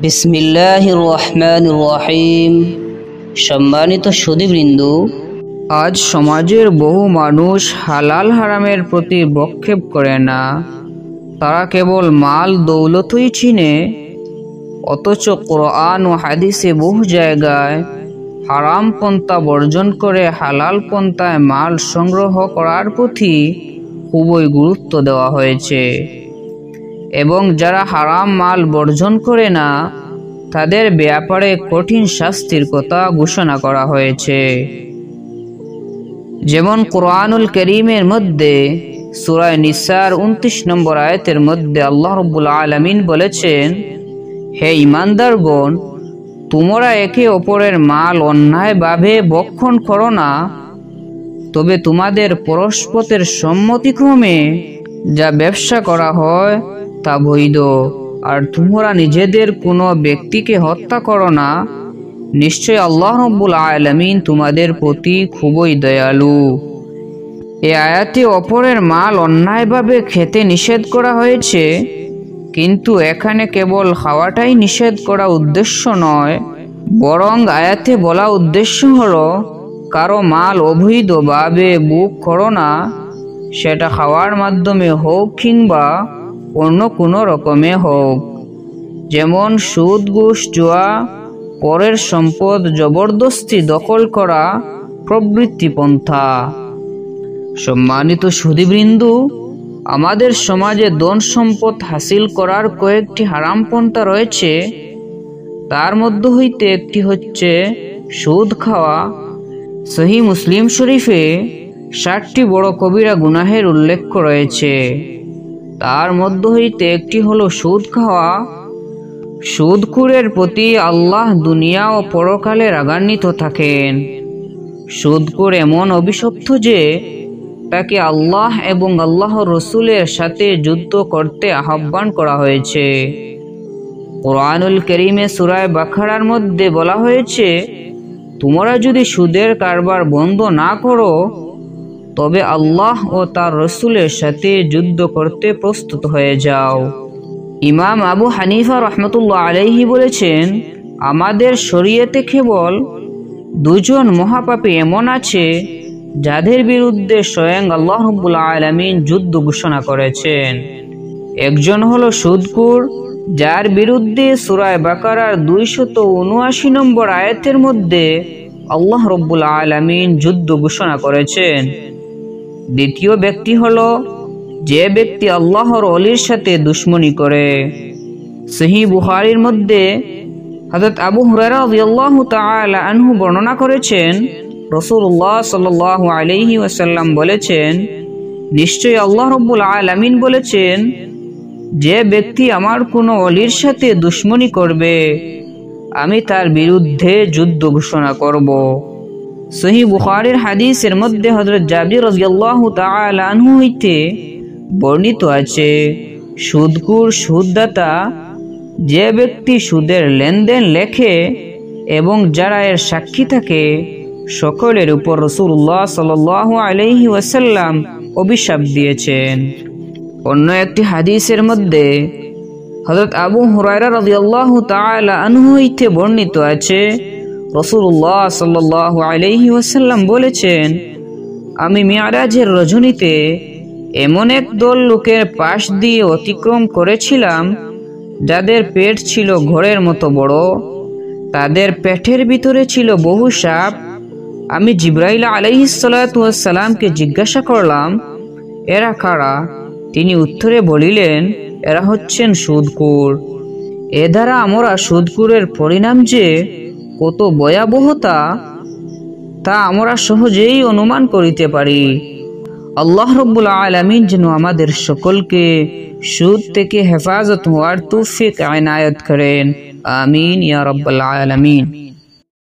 বিসমিল্লাহির রহমানির রহিম। সম্মানিত সুধীবৃন্দ, আজ সমাজের বহু মানুষ হালাল হারামের প্রতি ভ্রুক্ষেপ করে না। তারা কেবল মাল দৌলতই চিনে, অথচ কোরআন ও হাদিসে বহু জায়গায় হারাম পন্থা বর্জন করে হালাল পন্থায় মাল সংগ্রহ করার প্রতি খুবই গুরুত্ব দেওয়া হয়েছে। এবং যারা হারাম মাল বর্জন করে না, তাদের ব্যাপারে কঠিন শাস্তির কথা ঘোষণা করা হয়েছে। যেমন কুরআনুল কারীমের মধ্যে সূরা নিসার 29 নম্বর আয়াতের মধ্যে আল্লাহ রাব্বুল আলামিন বলেছেন, হে ঈমানদারগণ, তোমরা একে অপরের মাল অন্যায়ভাবে ভক্ষণ করো না, তবে তোমাদের পরস্পরের সম্মতিক্রমে যা ব্যবসা করা হয় তা বৈধ। আর তোমরা নিজেদের কোনো ব্যক্তিকে হত্যা করো না, নিশ্চয় আল্লাহ রাব্বুল আলামিন তোমাদের প্রতি খুবই দয়ালু। এই আয়াতে অপরের মাল অন্যায়ভাবে খেতে নিষেধ করা হয়েছে, কিন্তু এখানে কেবল খাওয়াটাই নিষেধ করা উদ্দেশ্য নয়, বরং আয়াতে বলা উদ্দেশ্য হলো কারো মাল অবৈধভাবে বুক করো না, সেটা খাওয়ার মাধ্যমে হোক কিংবা অন্য কোনো রকমে হোক। যেমন সুদ, ঘুষ, জুয়া, পরের সম্পদ জবরদস্তি দখল করা প্রভৃতি পন্থা। সম্মানিত সুধীবৃন্দ, আমাদের সমাজে ধন সম্পদ হাসিল করার কয়েকটি হারাম পন্থা রয়েছে। তার মধ্যে হইতে একটি হচ্ছে সুদ খাওয়া। সহিহ মুসলিম শরীফে 60টি বড় কবিরা গুনাহের উল্লেখ রয়েছে। তার মধ্যে হইতে একটি হলো সুদ খাওয়া। সুদখোরের প্রতি আল্লাহ দুনিয়া ও পরকালে রাগান্বিত থাকেন। সুদখোর এমন অভিশপ্ত যে তাকে আল্লাহ এবং আল্লাহর রসুলের সাথে যুদ্ধ করতে আহ্বান করা হয়েছে। কুরআনুল কারীমে সূরা বাকারার মধ্যে বলা হয়েছে, তোমরা যদি সুদের কারবার বন্ধ না করো, তবে আল্লাহ ও তার রসুলের সাথে যুদ্ধ করতে প্রস্তুত হয়ে যাও। ইমাম আবু হানিফা রাহমাতুল্লাহ আলাইহি বলেছেন, আমাদের শরীয়তে কেবল দুজন মহাপাপী এমন আছে যাদের বিরুদ্ধে স্বয়ং আল্লাহ রাব্বুল আলামিন যুদ্ধ ঘোষণা করেছেন। একজন হলো সুদখোর, যার বিরুদ্ধে সূরা বাকারার 279 নম্বর আয়াতের মধ্যে আল্লাহ রাব্বুল আলামিন যুদ্ধ ঘোষণা করেছেন। দ্বিতীয় ব্যক্তি হলো যে ব্যক্তি আল্লাহর ওলির সাথে দুশমনি করে। সহিহ বুখারীর মধ্যে হযরত আবু হুরায়রা রাদিয়াল্লাহু তাআলা আনহু বর্ণনা করেছেন, রাসূলুল্লাহ সাল্লাল্লাহু আলাইহি ওয়াসাল্লাম বলেছেন, নিশ্চয়ই আল্লাহ রাব্বুল আলামিন বলেছেন, যে ব্যক্তি আমার কোনো ওলির সাথে দুশমনি করবে, আমি তার বিরুদ্ধে যুদ্ধ ঘোষণা করব। সহিহ বুখারীর হাদিসের মধ্যে হযরত জাবির রাদিয়াল্লাহু তাআলা আনহু হইতে বর্ণিত আছে, সুদখোর সুদদাতা যে ব্যক্তি সুদের লেনদেন লেখে এবং যারা এর সাক্ষী থাকে, সকলের উপর রাসূলুল্লাহ সাল্লাল্লাহু আলাইহি ওয়াসাল্লাম অভিশাপ দিয়েছেন। অন্য একটি হাদিসের মধ্যে হযরত আবু হুরায়রা রাদিয়াল্লাহু তাআলা আনহু হইতে বর্ণিত আছে, রাসূলুল্লাহ সাল্লাল্লাহু আলাইহি ওয়াসাল্লাম বলেছেন, আমি মিরাজের রজনীতে এমন এক দল লোকের পাশ দিয়ে অতিক্রম করেছিলাম যাদের পেট ছিল ঘোড়ের মতো বড়, তাদের পেটের ভিতরে ছিল বহু সাপ। আমি জিবরাইল আলাইহিস সালাতু ওয়াস সালামকে জিজ্ঞাসা করলাম, এরা কারা? তিনি উত্তরে বলিলেন, এরা হচ্ছেন সুদখোর। এ দ্বারা আমরা সুদখোরের পরিণাম যে কত ভয়াবহতা তা আমরা সহজেই অনুমান করিতে পারি। আল্লাহ রাব্বুল আলামিন যেন আমাদের সকলকে সুদ থেকে হেফাজত হওয়ার তৌফিক এনায়েত করেন। আমিন ইয়া রাব্বাল আলামিন।